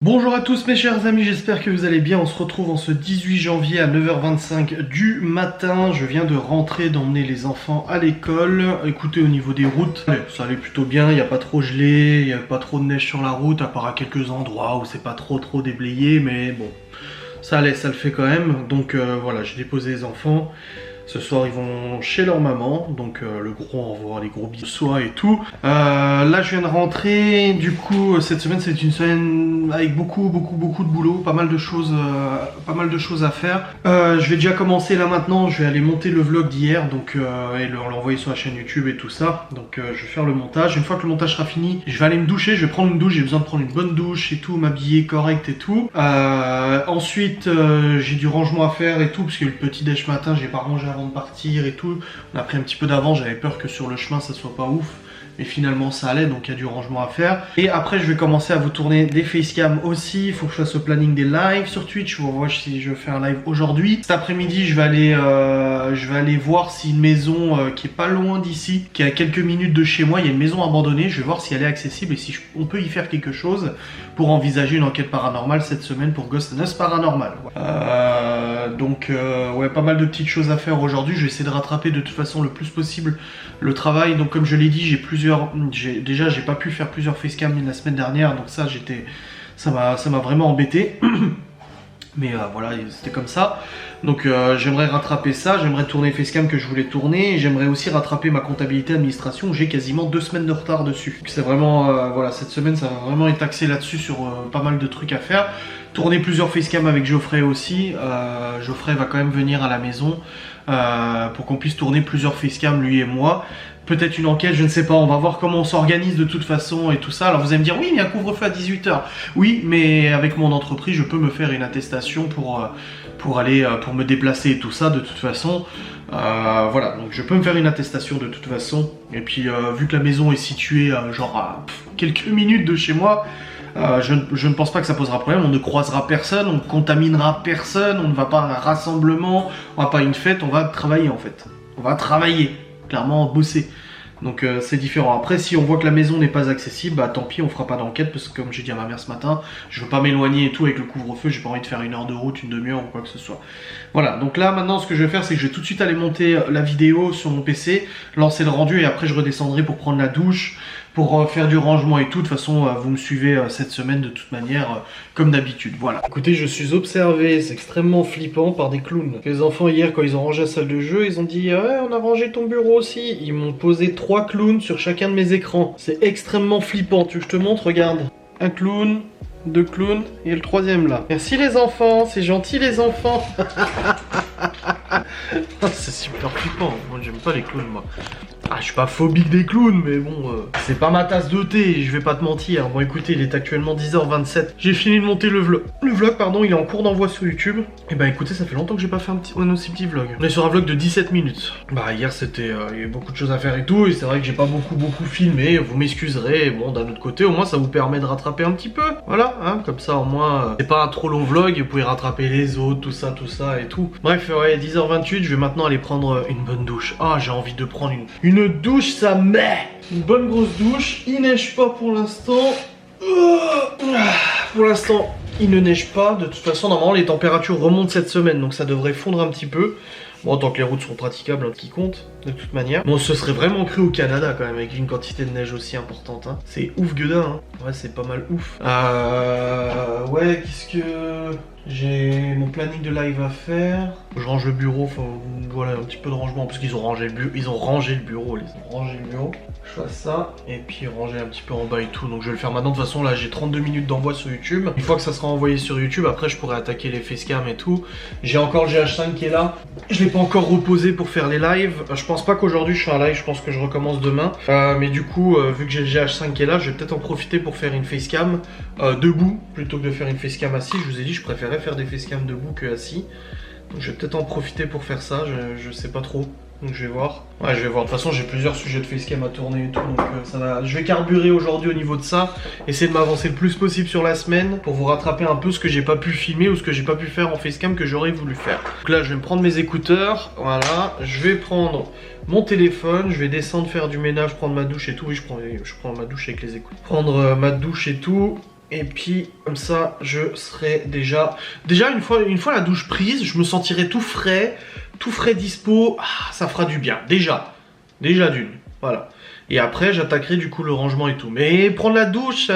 Bonjour à tous mes chers amis, j'espère que vous allez bien. On se retrouve en ce 18 janvier à 9h25 du matin. Je viens de rentrer, d'emmener les enfants à l'école. Écoutez, au niveau des routes, ça allait plutôt bien. Il n'y a pas trop gelé, il n'y a pas trop de neige sur la route, à part à quelques endroits où c'est pas trop déblayé. Mais bon, ça allait, ça le fait quand même. Donc voilà, j'ai déposé les enfants. Ce soir, ils vont chez leur maman, donc le gros envoie les gros bisous soir et tout. Là, je viens de rentrer. Du coup, cette semaine, c'est une semaine avec beaucoup de boulot, pas mal de choses à faire. Je vais déjà commencer là maintenant. Je vais aller monter le vlog d'hier, donc et l'envoyer sur la chaîne YouTube et tout ça. Donc, je vais faire le montage. Une fois que le montage sera fini, je vais aller me doucher. Je vais prendre une douche. J'ai besoin de prendre une bonne douche et tout, m'habiller correct et tout. Ensuite, j'ai du rangement à faire et tout, parce que le petit déj matin, j'ai pas rangé avant de partir et tout. On a pris un petit peu d'avance, j'avais peur que sur le chemin ça soit pas ouf. Mais finalement ça allait, donc il y a du rangement à faire. Et après je vais commencer à vous tourner des facecam aussi. Il faut que je fasse le planning des lives sur Twitch. Pour voir si je fais un live aujourd'hui. Cet après-midi je vais aller voir si une maison qui est pas loin d'ici, qui est à quelques minutes de chez moi, il y a une maison abandonnée. Je vais voir si elle est accessible et si on peut y faire quelque chose pour envisager une enquête paranormale cette semaine pour Ghost News Paranormal. Donc ouais, pas mal de petites choses à faire aujourd'hui. Je vais essayer de rattraper de toute façon le plus possible le travail. Donc comme je l'ai dit, j'ai pas pu faire plusieurs facecam la semaine dernière, donc ça m'a vraiment embêté. Mais voilà, c'était comme ça. Donc j'aimerais rattraper ça, j'aimerais tourner les facecam que je voulais tourner, et j'aimerais aussi rattraper ma comptabilité administration où j'ai quasiment 2 semaines de retard dessus. C'est vraiment, voilà, cette semaine ça va vraiment être axé là-dessus sur pas mal de trucs à faire. Tourner plusieurs facecam avec Geoffrey aussi. Geoffrey va quand même venir à la maison pour qu'on puisse tourner plusieurs facecam lui et moi. Peut-être une enquête, je ne sais pas, on va voir comment on s'organise de toute façon et tout ça. Alors vous allez me dire, oui, il y a un couvre-feu à 18 h. Oui, mais avec mon entreprise, je peux me faire une attestation pour me déplacer et tout ça de toute façon. Voilà, donc je peux me faire une attestation de toute façon. Et puis vu que la maison est située genre à quelques minutes de chez moi, je ne pense pas que ça posera problème. On ne croisera personne, on ne contaminera personne, on ne va pas à un rassemblement, on va pas à une fête, on va travailler en fait. On va travailler, clairement bosser. Donc c'est différent. Après, si on voit que la maison n'est pas accessible, bah tant pis, on fera pas d'enquête, parce que comme j'ai dit à ma mère ce matin, je veux pas m'éloigner et tout avec le couvre-feu, j'ai pas envie de faire 1 heure de route, une demi-heure ou quoi que ce soit. Voilà, donc là maintenant ce que je vais faire, c'est que je vais tout de suite aller monter la vidéo sur mon PC, lancer le rendu, et après je redescendrai pour prendre la douche, pour faire du rangement et tout. De toute façon, vous me suivez cette semaine de toute manière, comme d'habitude. Voilà. Écoutez, je suis observé, c'est extrêmement flippant, par des clowns. Les enfants hier, quand ils ont rangé la salle de jeu, ils ont dit ouais, on a rangé ton bureau aussi. Ils m'ont posé 3 clowns sur chacun de mes écrans. C'est extrêmement flippant. Tu veux que je te montre? Regarde. Un clown, 2 clowns et le 3e là. Merci les enfants, c'est gentil les enfants. C'est super flippant. Moi j'aime pas les clowns moi. Ah, je suis pas phobique des clowns, mais bon, c'est pas ma tasse de thé, je vais pas te mentir. Bon, écoutez, il est actuellement 10h27. J'ai fini de monter le vlog. Le vlog, pardon, il est en cours d'envoi sur YouTube. Et bah écoutez, ça fait longtemps que j'ai pas fait un aussi petit vlog. On est sur un vlog de 17 minutes. Bah hier, c'était, il y a eu beaucoup de choses à faire et tout, et c'est vrai que j'ai pas beaucoup filmé. Vous m'excuserez. Bon, d'un autre côté, au moins, ça vous permet de rattraper un petit peu. Voilà, hein, comme ça, au moins, c'est pas un trop long vlog, vous pouvez rattraper les autres, tout ça et tout. Bref, ouais, 10h28, je vais maintenant aller prendre une bonne douche. Ah, j'ai envie de prendre une douche, ça met une bonne grosse douche. Il neige pas pour l'instant. Pour l'instant, il ne neige pas. De toute façon, normalement, les températures remontent cette semaine, donc ça devrait fondre un petit peu. Bon, tant que les routes sont praticables, hein, qui compte, de toute manière. Bon, ce serait vraiment cru au Canada, quand même, avec une quantité de neige aussi importante. Hein. C'est ouf, gueudin. Hein. Ouais, c'est pas mal ouf. Ouais, qu'est-ce que... J'ai mon planning de live à faire. Je range le bureau, enfin voilà, un petit peu de rangement, parce qu'ils ont rangé le bureau. Ils ont rangé le bureau. Je fais ça, et puis ranger un petit peu en bas et tout. Donc je vais le faire maintenant. De toute façon, là j'ai 32 minutes d'envoi sur YouTube. Une fois que ça sera envoyé sur YouTube, après je pourrai attaquer les facecam et tout. J'ai encore le GH5 qui est là. Je l'ai pas encore reposé pour faire les lives. Je pense pas qu'aujourd'hui je fais un live, je pense que je recommence demain. Mais du coup, vu que j'ai le GH5 qui est là, je vais peut-être en profiter pour faire une facecam debout, plutôt que de faire une facecam assis. Je vous ai dit, je préférais faire des facecam debout que assis. Donc je vais peut-être en profiter pour faire ça, je sais pas trop. Donc je vais voir. Ouais, je vais voir. De toute façon, j'ai plusieurs sujets de facecam à tourner et tout. Donc ça va. Je vais carburer aujourd'hui au niveau de ça. Essayer de m'avancer le plus possible sur la semaine pour vous rattraper un peu ce que j'ai pas pu filmer ou ce que j'ai pas pu faire en facecam que j'aurais voulu faire. Donc là, je vais me prendre mes écouteurs. Voilà. Je vais prendre mon téléphone. Je vais descendre faire du ménage, prendre ma douche et tout. Oui, je prends ma douche avec les écouteurs. Prendre ma douche et tout. Et puis comme ça je serai déjà une fois la douche prise, je me sentirai tout frais dispo, ça fera du bien, déjà d'une, voilà. Et après j'attaquerai du coup le rangement et tout. Mais prendre la douche,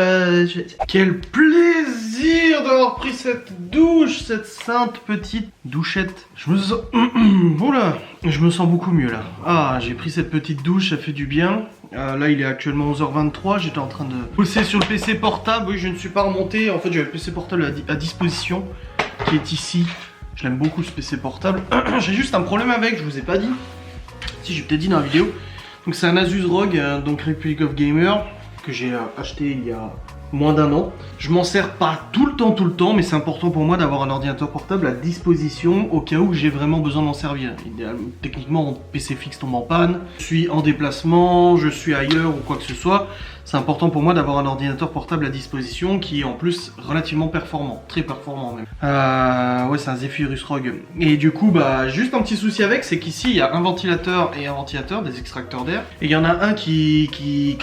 quel plaisir d'avoir pris cette douche, cette sainte petite douchette. Je me sens... Voilà, je me sens beaucoup mieux là. Ah, j'ai pris cette petite douche, ça fait du bien. Là il est actuellement 11h23, j'étais en train de bosser sur le PC portable. Oui, je ne suis pas remonté, en fait j'ai le PC portable à disposition qui est ici. Je l'aime beaucoup ce PC portable. J'ai juste un problème avec, je vous ai pas dit. Si, j'ai peut-être dit dans la vidéo. Donc c'est un Asus ROG, donc Republic of Gamer, que j'ai acheté il y a moins d'un an. Je m'en sers pas tout le temps, mais c'est important pour moi d'avoir un ordinateur portable à disposition au cas où j'ai vraiment besoin d'en servir. Techniquement, mon PC fixe tombe en panne, je suis en déplacement, je suis ailleurs ou quoi que ce soit. C'est important pour moi d'avoir un ordinateur portable à disposition qui est en plus relativement performant, très performant même. Ouais, c'est un Zephyrus ROG. Et du coup, bah, juste un petit souci avec, c'est qu'ici il y a un ventilateur et un ventilateur, des extracteurs d'air. Et il y en a un qui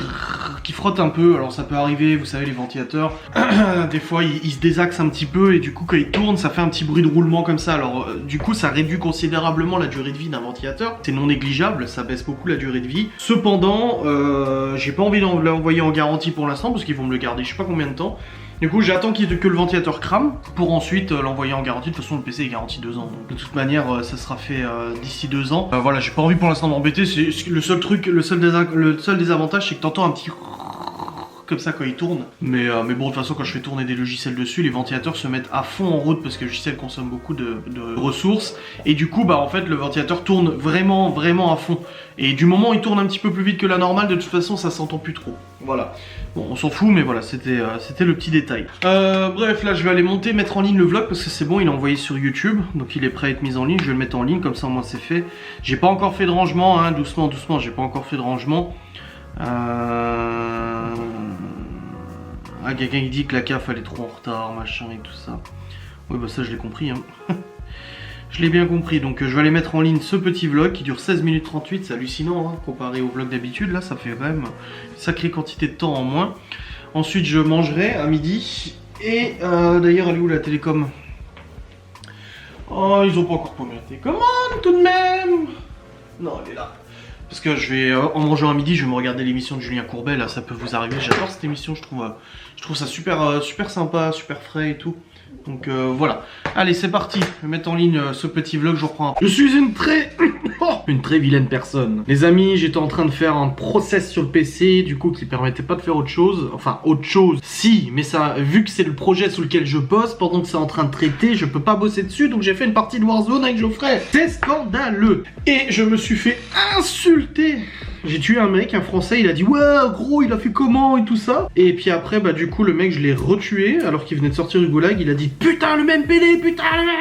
frotte un peu. Alors ça peut arriver, vous savez, les ventilateurs, des fois ils se désaxent un petit peu et du coup quand ils tournent, ça fait un petit bruit de roulement comme ça. Alors du coup, ça réduit considérablement la durée de vie d'un ventilateur. C'est non négligeable, ça baisse beaucoup la durée de vie. Cependant, j'ai pas envie de l'envoyer en garantie pour l'instant parce qu'ils vont me le garder je sais pas combien de temps. Du coup j'attends que le ventilateur crame pour ensuite l'envoyer en garantie. De toute façon le PC est garanti 2 ans, donc de toute manière ça sera fait d'ici 2 ans. Voilà, j'ai pas envie pour l'instant d'embêter. C'est le seul truc, le seul désavantage, c'est que t'entends un petit comme ça quand il tourne. Mais bon, de toute façon quand je fais tourner des logiciels dessus, les ventilateurs se mettent à fond en route parce que le logiciel consomme beaucoup de ressources. Et du coup, bah en fait le ventilateur tourne vraiment à fond. Et du moment où il tourne un petit peu plus vite que la normale, de toute façon ça s'entend plus trop. Voilà. Bon, on s'en fout, mais voilà, c'était le petit détail. Bref, là je vais aller mettre en ligne le vlog parce que c'est bon, il est envoyé sur YouTube. Donc il est prêt à être mis en ligne, je vais le mettre en ligne, comme ça au moins c'est fait. J'ai pas encore fait de rangement, hein, doucement, j'ai pas encore fait de rangement. Quelqu'un qui dit que la CAF elle est trop en retard, machin et tout ça. Oui, bah ça je l'ai compris, hein. Je l'ai bien compris, donc je vais aller mettre en ligne ce petit vlog qui dure 16 minutes 38, c'est hallucinant, hein, comparé au vlog d'habitude. Là ça fait quand même une sacrée quantité de temps en moins. Ensuite je mangerai à midi. Et d'ailleurs elle est où la télécom? Oh, ils ont pas encore posé la télécommande tout de même. Non, elle est là. Parce que je vais, en mangeant à midi, je vais me regarder l'émission de Julien Courbet, là ça peut vous arriver. J'adore cette émission, je trouve ça super sympa, super frais et tout. Donc voilà. Allez, c'est parti. Je vais mettre en ligne ce petit vlog, je reprends. Je suis une très vilaine personne. Les amis, j'étais en train de faire un process sur le PC, du coup, qui permettait pas de faire autre chose. Enfin, autre chose, si, mais ça, vu que c'est le projet sur lequel je bosse, pendant que c'est en train de traiter, je peux pas bosser dessus, donc j'ai fait une partie de Warzone avec Geoffrey. C'est scandaleux. Et je me suis fait insulter. J'ai tué un mec, un français, il a dit ouais gros il a fait comment et tout ça. Et puis après bah du coup le mec je l'ai retué alors qu'il venait de sortir du goulag. Il a dit putain le même PD, putain le même.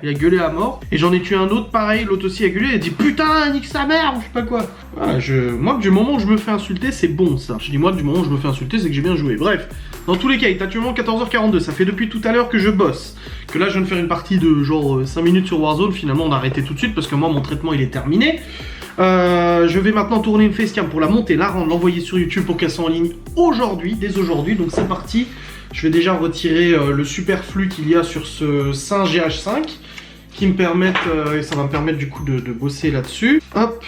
Il a gueulé à mort. Et j'en ai tué un autre pareil, l'autre aussi a gueulé, il a dit putain nique sa mère ou je sais pas quoi. Voilà, moi du moment où je me fais insulter c'est bon ça. Je dis moi du moment où je me fais insulter c'est que j'ai bien joué. Bref, dans tous les cas il est actuellement 14h42, ça fait depuis tout à l'heure que je bosse. Que là je viens de faire une partie de genre 5 minutes sur Warzone, finalement on a arrêté tout de suite parce que moi mon traitement il est terminé. Je vais maintenant tourner une facecam pour la monter, la rendre, l'envoyer sur YouTube pour qu'elle soit en ligne aujourd'hui, dès aujourd'hui. Donc c'est parti. Je vais déjà retirer le superflu qu'il y a sur ce Saint GH5 qui me permettent, et ça va me permettre du coup de bosser là-dessus. Hop.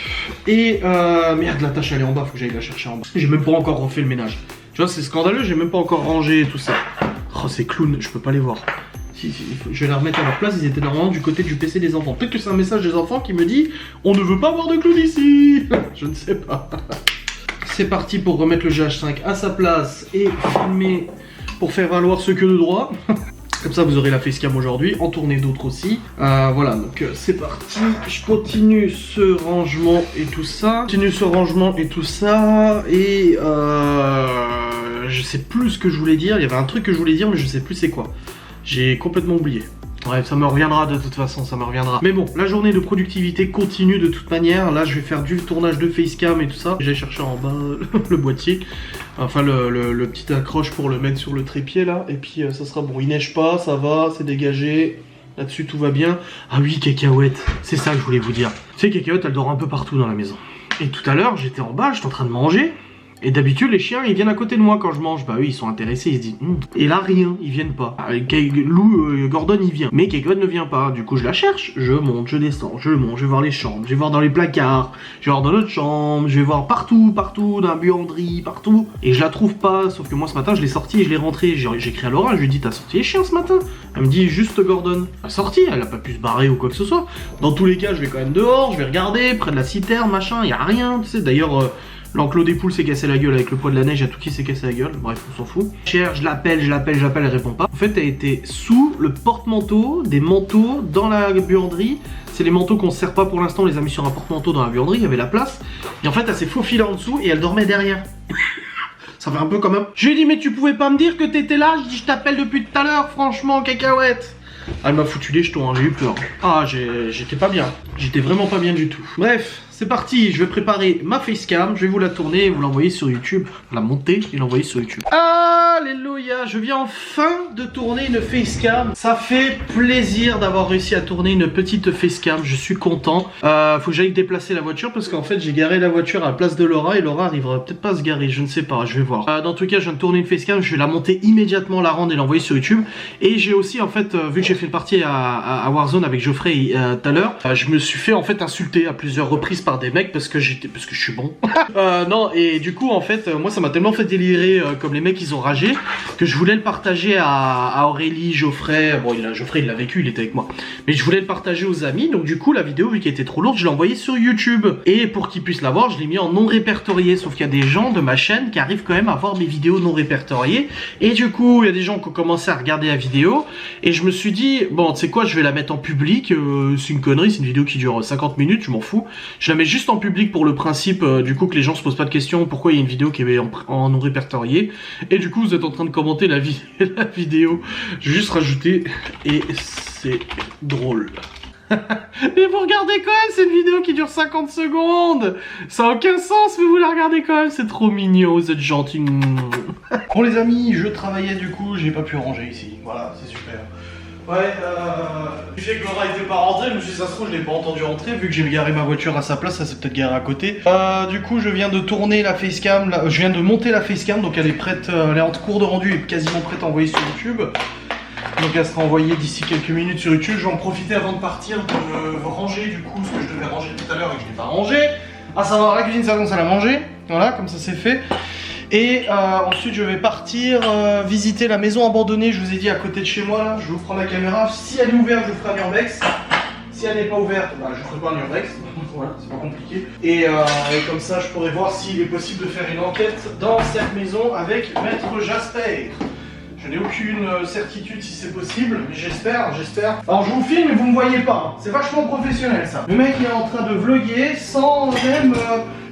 Et merde, la tâche elle est en bas, faut que j'aille la chercher en bas. J'ai même pas encore refait le ménage. Tu vois, c'est scandaleux, j'ai même pas encore rangé tout ça. Oh, ces clowns, je peux pas les voir. Si, je vais la remettre à leur place, ils étaient normalement du côté du PC des enfants. Peut-être que c'est un message des enfants qui me dit on ne veut pas avoir de clown ici. Je ne sais pas. C'est parti pour remettre le GH5 à sa place et filmer pour faire valoir ce que de droit. Comme ça vous aurez la facecam aujourd'hui, en tourner d'autres aussi. Voilà, donc c'est parti. Je continue ce rangement et tout ça. Et je sais plus ce que je voulais dire. Il y avait un truc que je voulais dire mais je sais plus c'est quoi. J'ai complètement oublié. Bref, ça me reviendra de toute façon, ça me reviendra. Mais bon, la journée de productivité continue de toute manière. Là, je vais faire du tournage de facecam et tout ça. J'ai cherché en bas le boîtier. Enfin, le petit accroche pour le mettre sur le trépied là. Et puis, ça sera bon. Il neige pas, ça va, c'est dégagé. Là-dessus, tout va bien. Ah oui, Cacahuète. C'est ça que je voulais vous dire. Tu sais, Cacahuète, elle dort un peu partout dans la maison. Et tout à l'heure, j'étais en bas, j'étais en train de manger. Et d'habitude, les chiens, ils viennent à côté de moi quand je mange. Bah oui, ils sont intéressés, ils se disent Et là, rien, ils viennent pas. Gordon, il vient. Mais Kegon ne vient pas. Du coup, je la cherche. Je monte, je descends, je monte, je vais voir les chambres, je vais voir dans les placards, je vais voir dans notre chambre, je vais voir partout, dans la buanderie, partout. Et je la trouve pas. Sauf que moi, ce matin, je l'ai sortie et je l'ai rentrée. J'ai écrit à Laura, je lui ai dit, t'as sorti les chiens ce matin? Elle me dit, juste Gordon. Elle a sorti, elle a pas pu se barrer ou quoi que ce soit. Dans tous les cas, je vais quand même dehors, je vais regarder, près de la citerne, machin, y a rien, tu sais. D'ailleurs, l'enclos des poules s'est cassé la gueule avec le poids de la neige, à tout qui s'est cassé la gueule. Bref, on s'en fout. Cher, je l'appelle, elle répond pas. En fait, elle était sous le porte-manteau, des manteaux dans la buanderie. C'est les manteaux qu'on se sert pas pour l'instant, on les a mis sur un porte-manteau dans la buanderie, il y avait la place. Et en fait, elle s'est faufilée en dessous et elle dormait derrière. Ça fait un peu quand même. Je lui ai dit, mais tu pouvais pas me dire que t'étais là? Je dis, je t'appelle depuis tout à l'heure, franchement, cacahuète. Elle m'a foutu les jetons, hein, j'ai eu peur. Ah, j'étais pas bien. J'étais vraiment pas bien du tout. Bref, c'est parti. Je vais préparer ma facecam. Je vais vous la tourner et vous l'envoyer sur YouTube. La monter et l'envoyer sur YouTube. Alléluia. Je viens enfin de tourner une facecam. Ça fait plaisir d'avoir réussi à tourner une petite facecam. Je suis content. Faut que j'aille déplacer la voiture parce qu'en fait, j'ai garé la voiture à la place de Laura et Laura arrivera peut-être pas à se garer. Je ne sais pas. Je vais voir. Dans tout cas, je viens de tourner une facecam. Je vais la monter immédiatement, la rendre et l'envoyer sur YouTube. Et j'ai aussi, en fait, vu que j'ai fait une partie à Warzone avec Geoffrey tout à l'heure, je me suis fait en fait insulter à plusieurs reprises par des mecs parce que je suis bon. Non, et du coup en fait moi ça m'a tellement fait délirer comme les mecs ils ont ragé que je voulais le partager à Aurélie, Geoffrey. Bon, Geoffrey il l'a vécu, il était avec moi, mais je voulais le partager aux amis. Donc du coup la vidéo, vu qu'elle était trop lourde, je l'ai envoyée sur YouTube. Et pour qu'ils puissent la voir, je l'ai mis en non répertorié. Sauf qu'il y a des gens de ma chaîne qui arrivent quand même à voir mes vidéos non répertoriées. Et du coup il y a des gens qui ont commencé à regarder la vidéo. Et je me suis dit, bon tu sais quoi, je vais la mettre en public. C'est une connerie, c'est une vidéo qui dure 50 minutes, je m'en fous. Je la mets juste en public pour le principe du coup que les gens se posent pas de questions pourquoi il y a une vidéo qui est en non répertorié. Et du coup vous êtes en train de commenter la vidéo. Je vais juste rajouter et c'est drôle. Mais vous regardez quand même, c'est une vidéo qui dure 50 secondes. Ça a aucun sens, mais vous la regardez quand même, c'est trop mignon, vous êtes gentils. Bon les amis, je travaillais du coup, j'ai pas pu ranger ici. Voilà, c'est super. Ouais, du fait que Laura était pas rentrée, je me suis dit ça se trouve je l'ai pas entendu rentrer, vu que j'ai garé ma voiture à sa place, ça s'est peut-être garé à côté. Du coup je viens de tourner la facecam, je viens de monter la facecam, donc elle est prête, elle est en cours de rendu et quasiment prête à envoyer sur YouTube. Donc elle sera envoyée d'ici quelques minutes sur YouTube. Je vais en profiter avant de partir de ranger du coup ce que je devais ranger tout à l'heure et que je n'ai pas rangé. À savoir la cuisine, ça commence à la manger, voilà, comme ça c'est fait. Et ensuite je vais partir visiter la maison abandonnée, je vous ai dit à côté de chez moi là. Je vous prends ma caméra, si elle est ouverte je vous ferai un urbex. Si elle n'est pas ouverte, bah, je ne ferai pas un urbex, voilà, c'est pas compliqué. Et comme ça je pourrai voir s'il est possible de faire une enquête dans cette maison avec Maître Jasper. Je n'ai aucune certitude si c'est possible, mais j'espère. Alors je vous filme mais vous me voyez pas, hein. C'est vachement professionnel ça. Le mec il est en train de vlogger sans même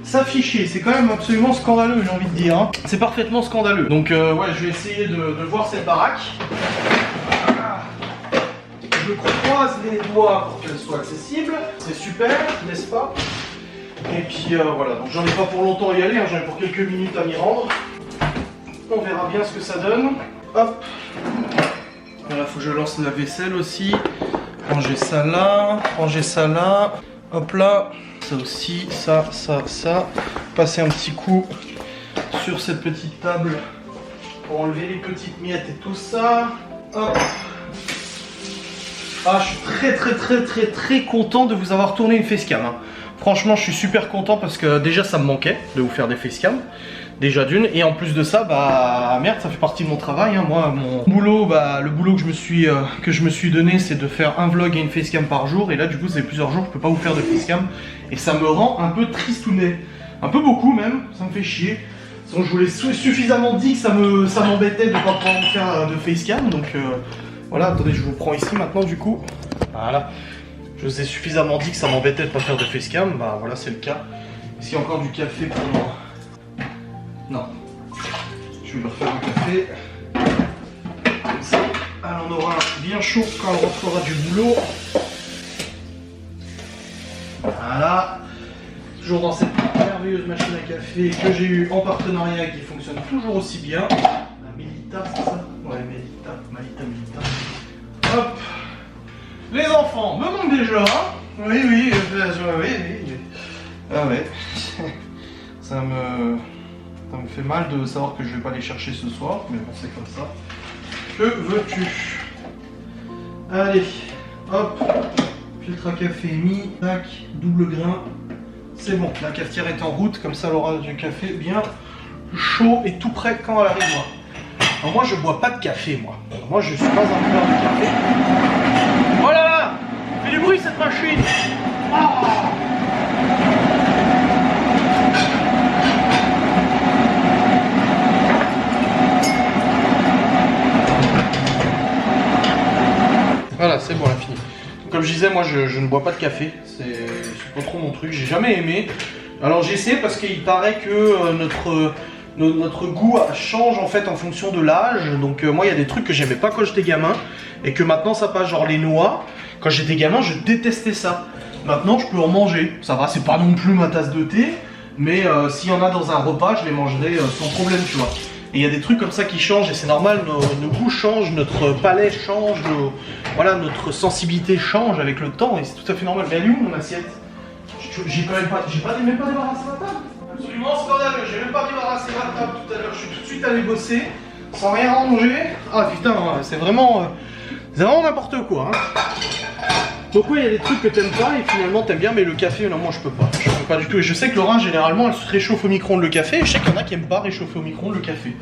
s'afficher, c'est quand même absolument scandaleux, j'ai envie de dire, hein. C'est parfaitement scandaleux. Donc ouais, je vais essayer de voir cette baraque. Voilà. Je croise les doigts pour qu'elle soit accessible, c'est super, n'est-ce pas? Et puis voilà, donc j'en ai pas pour longtemps à y aller, hein. J'en ai pour quelques minutes à m'y rendre. On verra bien ce que ça donne. Hop. Voilà, faut que je lance la vaisselle aussi. Ranger ça là, hop là. Ça aussi, ça. Passer un petit coup sur cette petite table pour enlever les petites miettes et tout ça. Hop. Ah, je suis très content de vous avoir tourné une facecam, hein. Franchement, je suis super content parce que déjà ça me manquait de vous faire des facecams. Déjà d'une, et en plus de ça, bah merde, ça fait partie de mon travail, hein. Moi, mon boulot, bah le boulot que je me suis donné, c'est de faire un vlog et une facecam par jour. Et là, du coup, ça fait plusieurs jours que je peux pas vous faire de facecam. Et ça me rend un peu tristounet. Un peu beaucoup même, ça me fait chier. Donc je vous l'ai suffisamment dit que ça m'embêtait de ne pas pouvoir vous faire de facecam. Donc voilà, attendez, je vous prends ici maintenant du coup. Voilà. Je vous ai suffisamment dit que ça m'embêtait de ne pas faire de facecam. Bah voilà, c'est le cas. Est-ce qu'il y a encore du café pour moi? Non. Je vais me refaire un café. Comme ça, elle en aura bien chaud quand elle rentrera du boulot. Voilà. Toujours dans cette merveilleuse machine à café que j'ai eue en partenariat qui fonctionne toujours aussi bien. La Melita, c'est ça? Ouais, Melita. Hop. Les enfants me manquent déjà. Oui. Ah ouais. Ça me fait mal de savoir que je vais pas les chercher ce soir, mais bon, c'est comme ça. Que veux-tu? Allez, hop, filtre à café mis, tac, double grain. C'est bon, la cafetière est en route, comme ça elle aura du café bien chaud et tout prêt quand elle arrivera. Alors moi je bois pas de café, moi. Moi je suis pas un buveur de café. Voilà, fait du bruit cette machine. Ah, voilà, c'est bon, elle a fini. Comme je disais, moi je ne bois pas de café, c'est pas trop mon truc, j'ai jamais aimé. Alors j'ai essayé parce qu'il paraît que notre goût change en fait en fonction de l'âge. Donc moi il y a des trucs que j'aimais pas quand j'étais gamin et que maintenant ça passe, genre les noix. Quand j'étais gamin je détestais ça. Maintenant je peux en manger, ça va, c'est pas non plus ma tasse de thé, mais s'il y en a dans un repas je les mangerai sans problème, tu vois. Et il y a des trucs comme ça qui changent et c'est normal, nos goûts changent, notre palais change, voilà, notre sensibilité change avec le temps et c'est tout à fait normal. Mais elle est où mon assiette? J'ai quand même pas, même pas débarrassé ma table. Absolument scandaleux, j'ai même pas débarrassé ma table tout à l'heure, je suis tout de suite allé bosser, sans rien ranger. Ah putain, c'est vraiment n'importe quoi. Hein. Donc ouais, il y a des trucs que t'aimes pas et finalement t'aimes bien, mais le café, non, moi je peux pas. Je peux pas du tout. Et je sais que Laura, généralement, elle se réchauffe au micro-ondes le café, et je sais qu'il y en a qui aiment pas réchauffer au micro-ondes le café.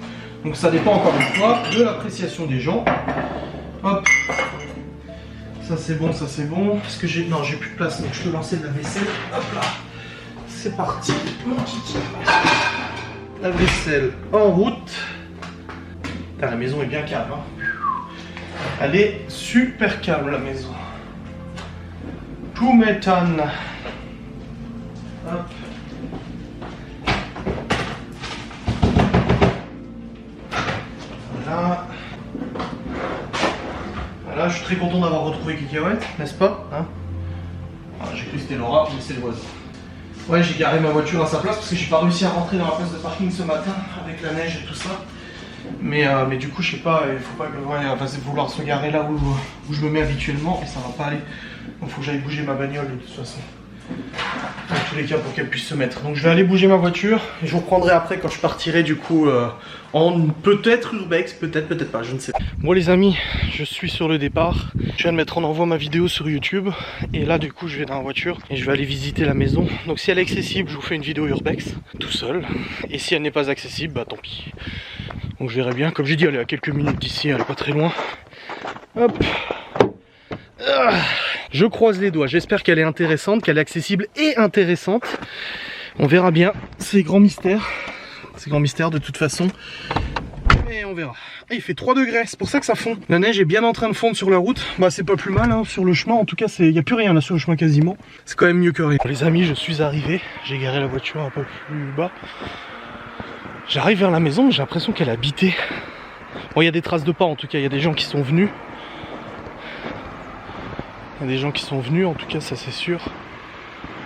Donc ça dépend encore une fois de l'appréciation des gens. Hop. Ça c'est bon, ça c'est bon. Parce que j'ai plus de place, donc je peux lancer de la vaisselle. Hop là. C'est parti, mon kiki. La vaisselle en route. Putain, la maison est bien calme. Hein. Elle est super calme, la maison. Tout m'étonne. Hop. Voilà. Voilà, je suis très content d'avoir retrouvé Kikawet, n'est-ce pas, hein? J'ai cru que c'était Laura, mais c'est le voisin. Ouais, j'ai garé ma voiture à sa place parce que j'ai pas réussi à rentrer dans la place de parking ce matin avec la neige et tout ça. Mais du coup, je sais pas, il faut pas que elle va vouloir se garer là où je me mets habituellement et ça va pas aller. Donc faut que j'aille bouger ma bagnole de toute façon. Dans tous les cas pour qu'elle puisse se mettre. Donc je vais aller bouger ma voiture et je vous reprendrai après quand je partirai du coup en peut-être urbex, peut-être pas, je ne sais pas. Bon les amis, je suis sur le départ. Je viens de mettre en envoi ma vidéo sur YouTube et là du coup je vais dans la voiture et je vais aller visiter la maison. Donc si elle est accessible, je vous fais une vidéo urbex tout seul et si elle n'est pas accessible, bah tant pis. Donc je verrai bien, comme j'ai dit, elle est à quelques minutes d'ici, elle est pas très loin. Hop. Je croise les doigts, j'espère qu'elle est intéressante, qu'elle est accessible et intéressante. On verra bien, c'est grand mystère de toute façon. Mais on verra. Ah, il fait 3 degrés, c'est pour ça que ça fond. La neige est bien en train de fondre sur la route. Bah c'est pas plus mal hein, sur le chemin, en tout cas il n'y a plus rien là sur le chemin quasiment. C'est quand même mieux que rien. Bon, les amis, je suis arrivé, j'ai garé la voiture un peu plus bas. J'arrive vers la maison, j'ai l'impression qu'elle a habité. Bon, il y a des traces de pas en tout cas, il y a des gens qui sont venus. Il y a des gens qui sont venus, en tout cas, ça c'est sûr.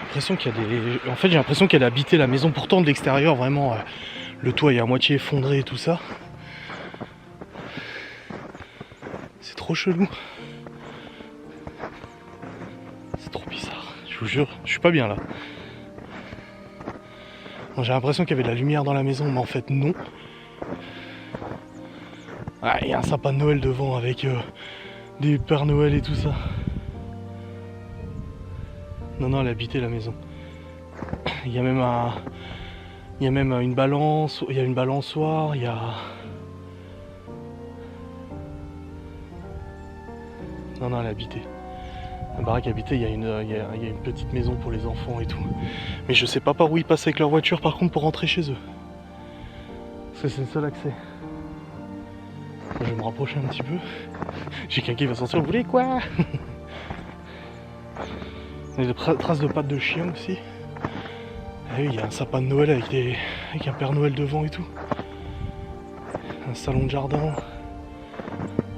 L'impression qu'il y a des... En fait, j'ai l'impression qu'elle a habité la maison. Pourtant, de l'extérieur, vraiment, le toit est à moitié effondré et tout ça. C'est trop chelou. C'est trop bizarre. Je vous jure, je suis pas bien là. Bon, j'ai l'impression qu'il y avait de la lumière dans la maison, mais en fait, non. Ah, il y a un sapin de Noël devant avec des Pères Noël et tout ça. Non, elle a habité la maison. Il y a même une balance, il y a une balançoire, il y a... Non, elle a habité. La baraque habitée, il y a une petite maison pour les enfants et tout. Mais je sais pas par où ils passent avec leur voiture par contre pour rentrer chez eux. Parce que c'est le seul accès. Je vais me rapprocher un petit peu. J'ai quelqu'un qui va sortir, vous voulez quoi? Il y a des traces de pattes de chien aussi. Ah oui, il y a un sapin de Noël avec un Père Noël devant et tout. Un salon de jardin.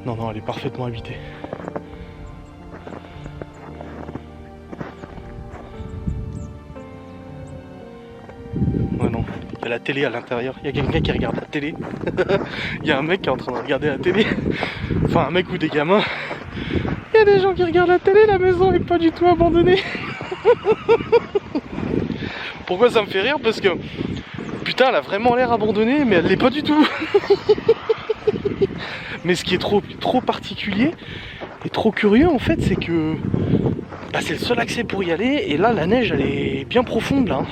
Non, elle est parfaitement habitée. Ouais, non, il y a la télé à l'intérieur. Il y a quelqu'un qui regarde la télé. Il y a un mec qui est en train de regarder la télé. Enfin, un mec ou des gamins. Il y a des gens qui regardent la télé, la maison est pas du tout abandonnée. Pourquoi ça me fait rire? Parce que Putain, elle a vraiment l'air abandonnée, mais elle l'est pas du tout. Mais ce qui est trop particulier et trop curieux en fait, c'est que bah, c'est le seul accès pour y aller. Et là, la neige, elle est bien profonde là.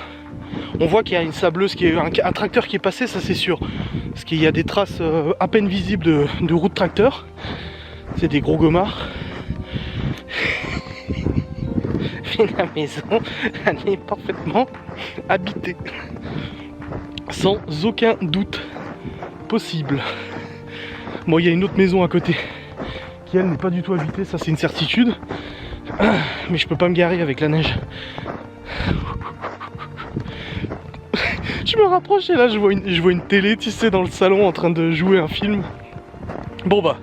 On voit qu'il y a une sableuse, qui est un tracteur qui est passé, ça c'est sûr. Parce qu'il y a des traces à peine visibles de roue de tracteur. C'est des gros gommards. Et la maison, elle est parfaitement habitée. Sans aucun doute possible. Bon, il y a une autre maison à côté qui elle n'est pas du tout habitée, ça c'est une certitude. Mais je peux pas me garer avec la neige. Je me rapproche et là je vois une télé, tu sais, dans le salon en train de jouer un film. Bon bah,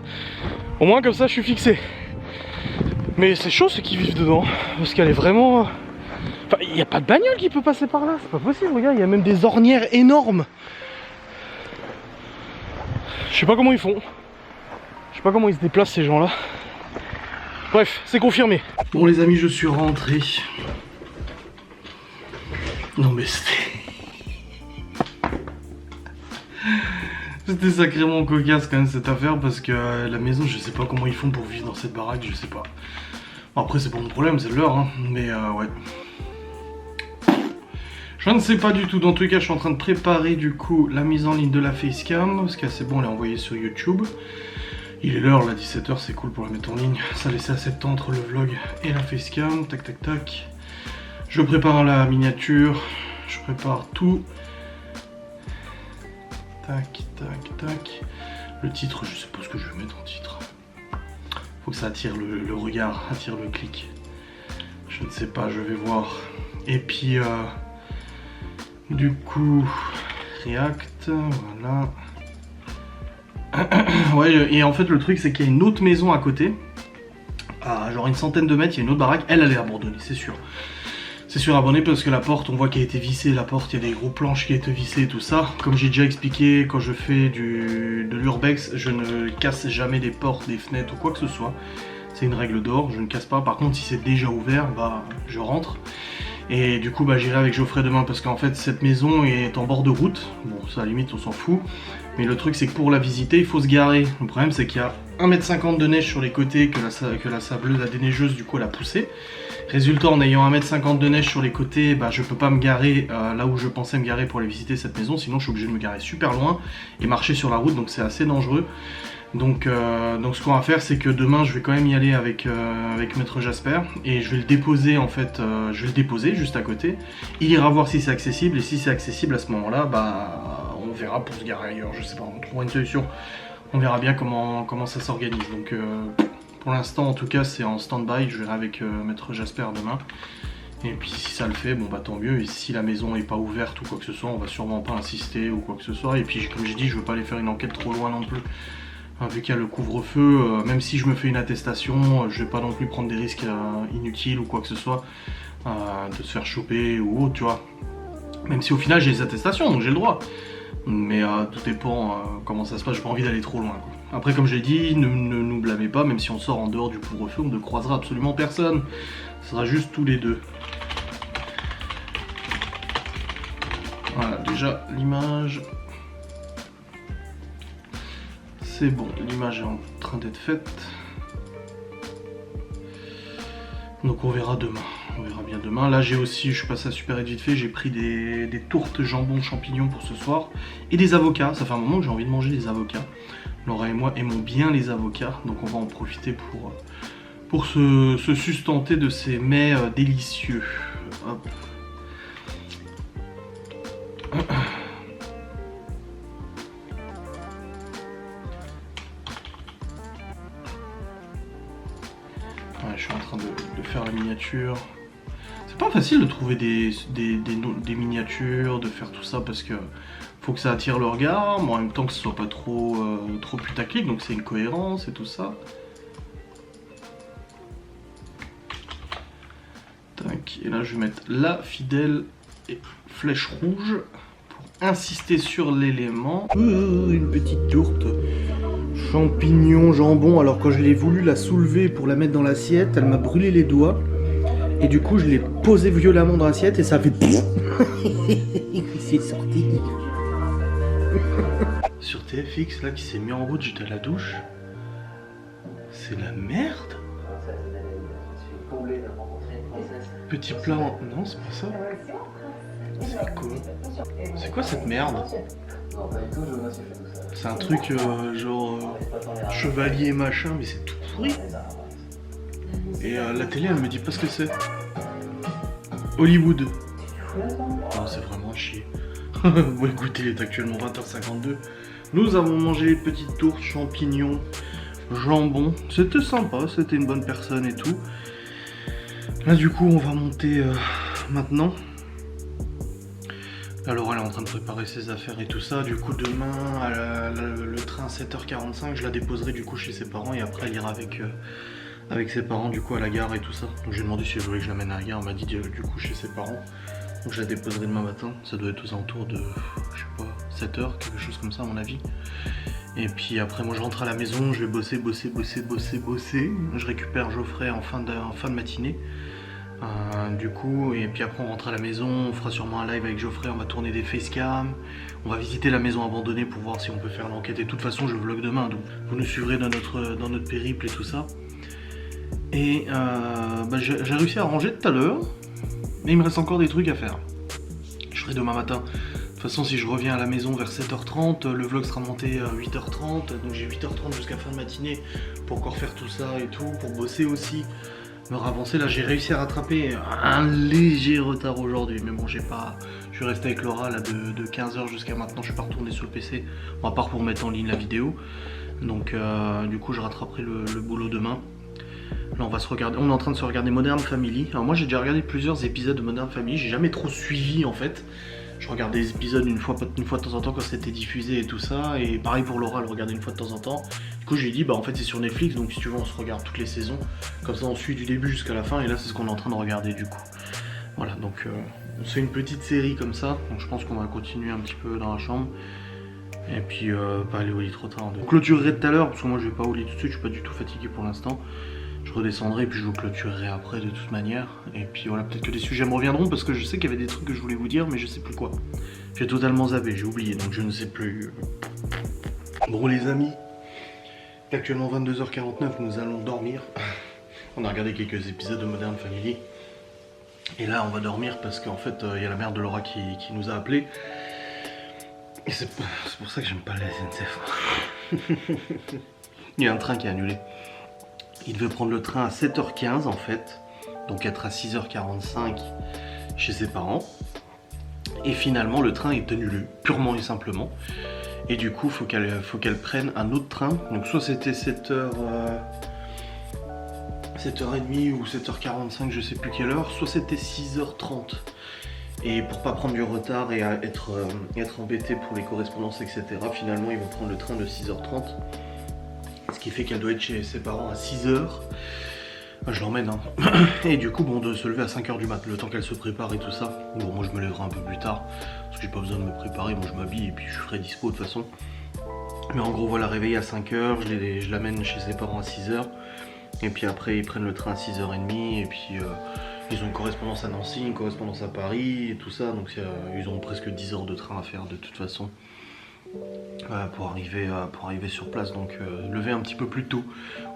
au moins comme ça je suis fixé. Mais c'est chaud ceux qui vivent dedans, parce qu'elle est vraiment... Enfin, il n'y a pas de bagnole qui peut passer par là, c'est pas possible, regarde, il y a même des ornières énormes. Je sais pas comment ils font. Je sais pas comment ils se déplacent ces gens-là. Bref, c'est confirmé. Bon les amis, je suis rentré. Non mais c'était sacrément cocasse quand même cette affaire, parce que la maison, je sais pas comment ils font pour vivre dans cette baraque, je sais pas. Après c'est pas mon problème, c'est leur, hein. Mais ouais. Je ne sais pas du tout, dans tous les cas je suis en train de préparer du coup la mise en ligne de la facecam, parce que c'est bon, elle est envoyée sur YouTube. Il est l'heure, là, 17h, c'est cool pour la mettre en ligne. Ça laissait assez de temps entre le vlog et la facecam, tac tac tac. Je prépare la miniature, je prépare tout. Tac tac tac. Le titre, je sais pas ce que je vais mettre en titre. Faut que ça attire le regard, attire le clic. Je ne sais pas, je vais voir. Et puis... du coup, React, voilà. Ouais, et en fait le truc c'est qu'il y a une autre maison à côté, à genre une centaine de mètres, il y a une autre baraque, elle est abandonnée, c'est sûr. C'est sûr abandonnée parce que la porte, on voit qu'elle a été vissée, la porte, il y a des gros planches qui ont été vissées et tout ça. Comme j'ai déjà expliqué, quand je fais de l'urbex, je ne casse jamais des portes, des fenêtres ou quoi que ce soit. C'est une règle d'or, je ne casse pas. Par contre, si c'est déjà ouvert, bah je rentre. Et du coup, bah j'irai avec Geoffrey demain parce qu'en fait, cette maison est en bord de route. Bon, ça à la limite, on s'en fout. Mais le truc, c'est que pour la visiter, il faut se garer. Le problème, c'est qu'il y a 1,50 m de neige sur les côtés que la sableuse, la déneigeuse, du coup, elle a poussé. Résultat, en ayant 1,50 m de neige sur les côtés, bah, je peux pas me garer là où je pensais me garer pour aller visiter cette maison. Sinon, je suis obligé de me garer super loin et marcher sur la route. Donc, c'est assez dangereux. Donc ce qu'on va faire, c'est que demain je vais quand même y aller avec Maître Jasper et je vais le déposer en fait, je vais le déposer juste à côté. Il ira voir si c'est accessible et si c'est accessible à ce moment-là, bah on verra pour se garer ailleurs, je sais pas, on trouvera une solution. On verra bien comment ça s'organise. Donc pour l'instant en tout cas c'est en stand-by, je verrai avec Maître Jasper demain. Et puis si ça le fait, bon bah tant mieux, et si la maison est pas ouverte ou quoi que ce soit, on va sûrement pas insister ou quoi que ce soit. Et puis comme j'ai dit, je veux pas aller faire une enquête trop loin non plus. Vu qu'il y a le couvre-feu, même si je me fais une attestation, je vais pas non plus prendre des risques inutiles ou quoi que ce soit, de se faire choper ou autre, tu vois. Même si au final j'ai les attestations, donc j'ai le droit. Mais tout dépend comment ça se passe, j'ai pas envie d'aller trop loin, quoi. Après, comme j'ai dit, ne nous blâmez pas, même si on sort en dehors du couvre-feu, on ne croisera absolument personne. Ce sera juste tous les deux. Voilà, déjà l'image... C'est bon, l'image est en train d'être faite. Donc on verra demain. On verra bien demain. Là j'ai aussi, je passe à super vite fait, j'ai pris des tourtes jambon champignons pour ce soir. Et des avocats. Ça fait un moment que j'ai envie de manger des avocats. Laura et moi aimons bien les avocats. Donc on va en profiter pour se sustenter de ces mets délicieux. Hop. Ouais, je suis en train de faire la miniature. C'est pas facile de trouver des miniatures, de faire tout ça parce que faut que ça attire le regard, mais en même temps que ce soit pas trop putaclic, donc c'est une cohérence et tout ça. Tac, et là je vais mettre la fidèle et flèche rouge pour insister sur l'élément. Une petite tourte. Champignons, jambon, alors quand je l'ai voulu la soulever pour la mettre dans l'assiette, elle m'a brûlé les doigts. Et du coup, je l'ai posé violemment dans l'assiette et ça a fait... C'est sorti. Sur TFX, là, qui s'est mis en route, j'étais à la douche. C'est la merde. Petit plat en... Non, c'est pas ça. C'est quoi? C'est quoi cette merde? C'est un truc genre chevalier machin, mais c'est tout pourri. Et la télé, elle me dit pas ce que c'est. Hollywood. Non, c'est vraiment chier. Bon, écoutez, il est actuellement 20h52. Nous avons mangé les petites tourtes, champignons, jambon. C'était sympa, c'était une bonne personne et tout. Là, du coup, on va monter maintenant. Alors, elle est en train de préparer ses affaires et tout ça. Du coup, demain, le train 7h45, je la déposerai du coup chez ses parents et après, elle ira avec ses parents du coup à la gare et tout ça. Donc, j'ai demandé si je voulais que je l'amène à la gare. Elle m'a dit du coup chez ses parents. Donc, je la déposerai demain matin. Ça doit être aux alentours de, je sais pas, 7h, quelque chose comme ça à mon avis. Et puis après, moi, je rentre à la maison. Je vais bosser. Je récupère Geoffrey en fin de matinée. Du coup, et puis après on rentre à la maison, on fera sûrement un live avec Geoffrey, on va tourner des facecam, on va visiter la maison abandonnée pour voir si on peut faire l'enquête. Et de toute façon je vlog demain, donc vous nous suivrez dans notre périple et tout ça. Et j'ai réussi à ranger tout à l'heure, mais il me reste encore des trucs à faire. Je ferai demain matin. De toute façon, si je reviens à la maison vers 7h30, le vlog sera monté à 8h30, donc j'ai 8h30 jusqu'à fin de matinée pour encore faire tout ça et tout, pour bosser aussi. Me ravancer. Là, j'ai réussi à rattraper un léger retard aujourd'hui, mais bon, je suis resté avec Laura là de 15h jusqu'à maintenant. Je suis pas retourné sur le PC, bon, à part pour mettre en ligne la vidéo. Donc du coup je rattraperai le boulot demain. Là on va se regarder, on est en train de se regarder Modern Family. Alors moi j'ai déjà regardé plusieurs épisodes de Modern Family, j'ai jamais trop suivi en fait. Je regardais des épisodes une fois de temps en temps quand c'était diffusé et tout ça. Et pareil pour Laura, elle regardait une fois de temps en temps. Du coup, je lui ai dit, bah en fait, c'est sur Netflix, donc si tu veux, on se regarde toutes les saisons. Comme ça, on suit du début jusqu'à la fin. Et là, c'est ce qu'on est en train de regarder du coup. Voilà, donc on se fait une petite série comme ça. Donc je pense qu'on va continuer un petit peu dans la chambre. Et puis, pas aller au lit trop tard. Donc, clôturerai tout à l'heure, parce que moi, je vais pas au lit tout de suite. Je suis pas du tout fatigué pour l'instant. Je redescendrai et puis je vous clôturerai après de toute manière. Et puis voilà, peut-être que des sujets me reviendront parce que je sais qu'il y avait des trucs que je voulais vous dire mais je sais plus quoi. J'ai totalement zappé, j'ai oublié donc je ne sais plus. Bon les amis, c'est actuellement 22h49, nous allons dormir. On a regardé quelques épisodes de Modern Family. Et là on va dormir parce qu'en fait il y a la mère de Laura qui nous a appelé. Et c'est pour ça que j'aime pas la SNCF. Il y a un train qui est annulé. Il devait prendre le train à 7h15 en fait, donc être à 6h45 chez ses parents. Et finalement le train est annulé, purement et simplement. Et du coup faut qu'elle prenne un autre train. Donc soit c'était 7h30 ou 7h45, je sais plus quelle heure, soit c'était 6h30. Et pour pas prendre du retard et être embêté pour les correspondances, etc., finalement ils vont prendre le train de 6h30. Ce qui fait qu'elle doit être chez ses parents à 6h. Je l'emmène hein. Et du coup bon de se lever à 5h du mat, le temps qu'elle se prépare et tout ça. Bon moi je me lèverai un peu plus tard, parce que j'ai pas besoin de me préparer, moi je m'habille et puis je ferai dispo de toute façon. Mais en gros voilà, réveillé à 5h, je l'amène chez ses parents à 6h. Et puis après ils prennent le train à 6h30 et puis ils ont une correspondance à Nancy, une correspondance à Paris et tout ça. Donc ils ont presque 10 heures de train à faire de toute façon. Pour arriver sur place, donc lever un petit peu plus tôt.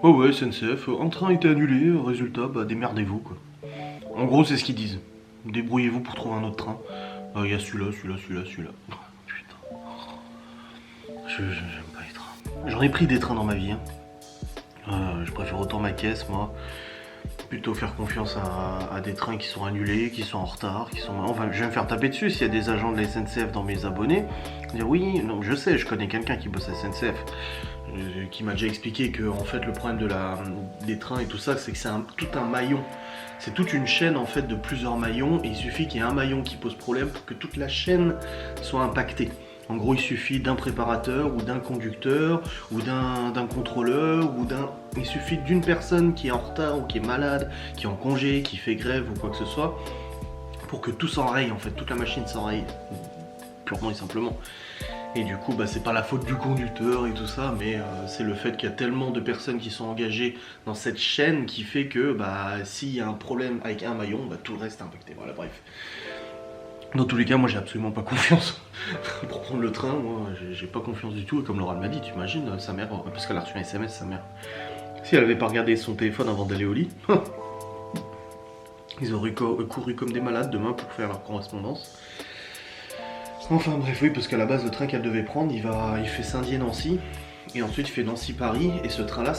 Ouais SNCF, un train a été annulé, résultat bah démerdez-vous quoi. En gros c'est ce qu'ils disent, débrouillez-vous pour trouver un autre train. Il y a celui-là. Putain, j'aime pas les trains. J'en ai pris des trains dans ma vie hein. Je préfère autant ma caisse moi, plutôt faire confiance à des trains qui sont annulés, qui sont en retard, Enfin, je vais me faire taper dessus s'il y a des agents de la SNCF dans mes abonnés. Dire oui, non, je sais, je connais quelqu'un qui bosse à la SNCF, qui m'a déjà expliqué que en fait le problème des trains et tout ça, c'est que c'est tout un maillon. C'est toute une chaîne en fait de plusieurs maillons et il suffit qu'il y ait un maillon qui pose problème pour que toute la chaîne soit impactée. En gros, il suffit d'un préparateur ou d'un conducteur ou d'un contrôleur il suffit d'une personne qui est en retard ou qui est malade, qui est en congé, qui fait grève ou quoi que ce soit pour que tout s'enraye en fait, toute la machine s'enraye purement et simplement. Et du coup, c'est pas la faute du conducteur et tout ça, mais c'est le fait qu'il y a tellement de personnes qui sont engagées dans cette chaîne qui fait que s'il y a un problème avec un maillon, tout le reste est impacté. Voilà, bref. Dans tous les cas, moi j'ai absolument pas confiance pour prendre le train. Moi j'ai pas confiance du tout. Et comme Laura m'a dit, tu imagines sa mère, parce qu'elle a reçu un SMS, sa mère, si elle avait pas regardé son téléphone avant d'aller au lit, ils auraient couru comme des malades demain pour faire leur correspondance. Enfin bref, oui, parce qu'à la base, le train qu'elle devait prendre, il fait Saint-Dié-Nancy, et ensuite il fait Nancy-Paris, et ce train-là,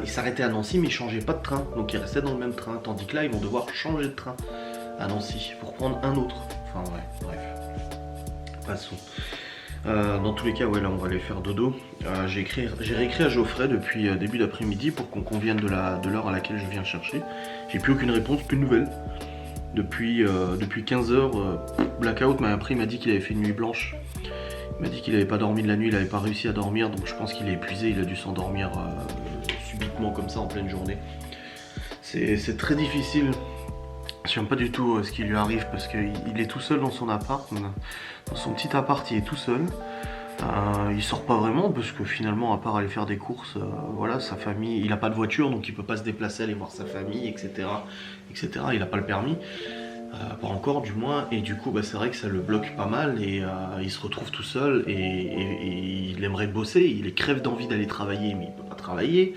il s'arrêtait à Nancy, mais il changeait pas de train, donc il restait dans le même train, tandis que là, ils vont devoir changer de train à Nancy pour prendre un autre. Enfin ouais, bref. Passons. Dans tous les cas, ouais, là on va aller faire dodo. J'ai réécrit à Geoffrey depuis début d'après-midi pour qu'on convienne de l'heure à laquelle je viens chercher. J'ai plus aucune réponse, plus de nouvelles. Depuis 15h, blackout, mais après il m'a dit qu'il avait fait une nuit blanche. Il m'a dit qu'il n'avait pas dormi de la nuit, il n'avait pas réussi à dormir, donc je pense qu'il est épuisé, il a dû s'endormir subitement comme ça en pleine journée. C'est très difficile. Je sais pas du tout ce qui lui arrive parce qu'il est tout seul dans son appart, dans son petit appart il est tout seul. Il sort pas vraiment parce que finalement à part aller faire des courses, voilà, sa famille, il a pas de voiture donc il peut pas se déplacer, aller voir sa famille, etc. Il a pas le permis, pas encore du moins, et du coup c'est vrai que ça le bloque pas mal et il se retrouve tout seul et il aimerait bosser, il crève d'envie d'aller travailler mais il peut pas travailler.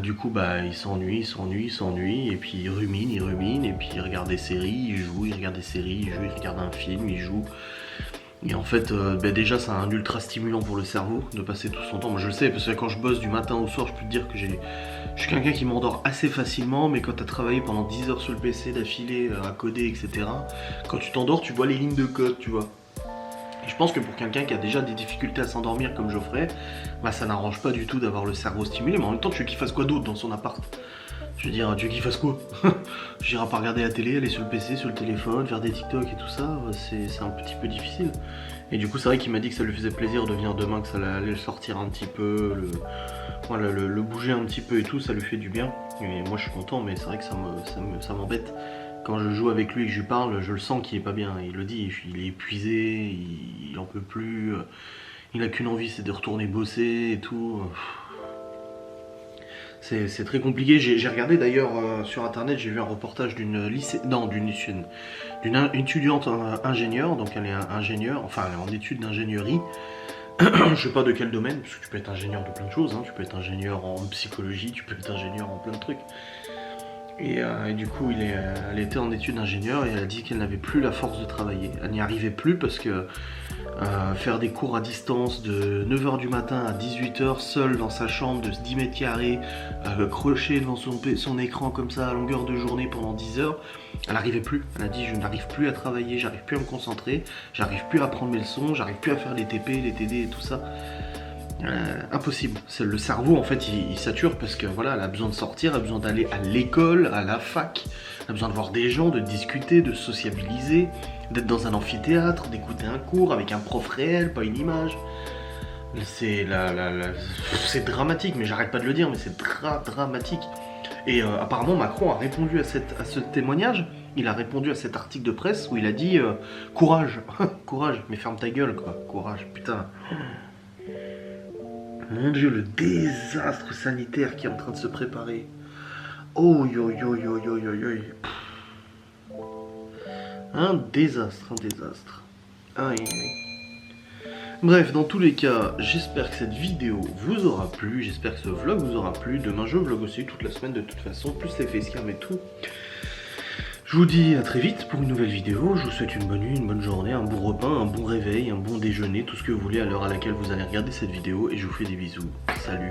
Du coup il s'ennuie, et puis il rumine, et puis il regarde des séries, il regarde des séries, il regarde un film, il joue. Et en fait, déjà c'est un ultra stimulant pour le cerveau de passer tout son temps. Moi je le sais, parce que quand je bosse du matin au soir, je peux te dire que je suis quelqu'un qui m'endort assez facilement, mais quand t'as travaillé pendant 10 heures sur le PC d'affilée, à coder, etc., quand tu t'endors, tu vois les lignes de code, tu vois. Et je pense que pour quelqu'un qui a déjà des difficultés à s'endormir comme Geoffrey, ça n'arrange pas du tout d'avoir le cerveau stimulé, mais en même temps tu veux qu'il fasse quoi d'autre dans son appart? Je veux dire, tu veux qu'il fasse quoi? Je dirais pas regarder la télé, aller sur le PC, sur le téléphone, faire des TikTok et tout ça, c'est un petit peu difficile. Et du coup c'est vrai qu'il m'a dit que ça lui faisait plaisir de venir demain, que ça allait le sortir un petit peu, le bouger un petit peu et tout, ça lui fait du bien. Et moi je suis content, mais c'est vrai que ça m'embête. Quand je joue avec lui et que je lui parle, je le sens qu'il est pas bien. Il le dit, il est épuisé, il en peut plus. Il a qu'une envie, c'est de retourner bosser et tout. C'est très compliqué. J'ai regardé d'ailleurs sur internet, j'ai vu un reportage d'une étudiante ingénieure, donc elle est ingénieure, enfin elle est en études d'ingénierie. Je sais pas de quel domaine, parce que tu peux être ingénieur de plein de choses, hein. Tu peux être ingénieur en psychologie, tu peux être ingénieur en plein de trucs. Et du coup, elle était en études d'ingénieur et elle a dit qu'elle n'avait plus la force de travailler. Elle n'y arrivait plus parce que faire des cours à distance de 9h du matin à 18h, seule dans sa chambre de 10 mètres carrés, crochée devant son écran comme ça à longueur de journée pendant 10 heures, elle n'arrivait plus. Elle a dit je n'arrive plus à travailler, j'arrive plus à me concentrer, j'arrive plus à apprendre mes leçons, j'arrive plus à faire les TP, les TD et tout ça. Impossible. Le cerveau en fait il sature parce que voilà, elle a besoin de sortir, elle a besoin d'aller à l'école, à la fac, elle a besoin de voir des gens, de discuter, de sociabiliser, d'être dans un amphithéâtre, d'écouter un cours avec un prof réel, pas une image. C'est dramatique, mais j'arrête pas de le dire, mais c'est dramatique. Et apparemment Macron a répondu à ce témoignage, il a répondu à cet article de presse où il a dit courage, courage, mais ferme ta gueule quoi, courage, putain. Mon Dieu, le désastre sanitaire qui est en train de se préparer. Oh yo yo yo yo yo yo. Un désastre, un désastre. Aïe, aïe. Bref, dans tous les cas, j'espère que cette vidéo vous aura plu. J'espère que ce vlog vous aura plu. Demain, je vlog aussi toute la semaine de toute façon, plus les facecam et tout. Je vous dis à très vite pour une nouvelle vidéo. Je vous souhaite une bonne nuit, une bonne journée, un bon repas, un bon réveil, un bon déjeuner, tout ce que vous voulez à l'heure à laquelle vous allez regarder cette vidéo. Et je vous fais des bisous. Salut.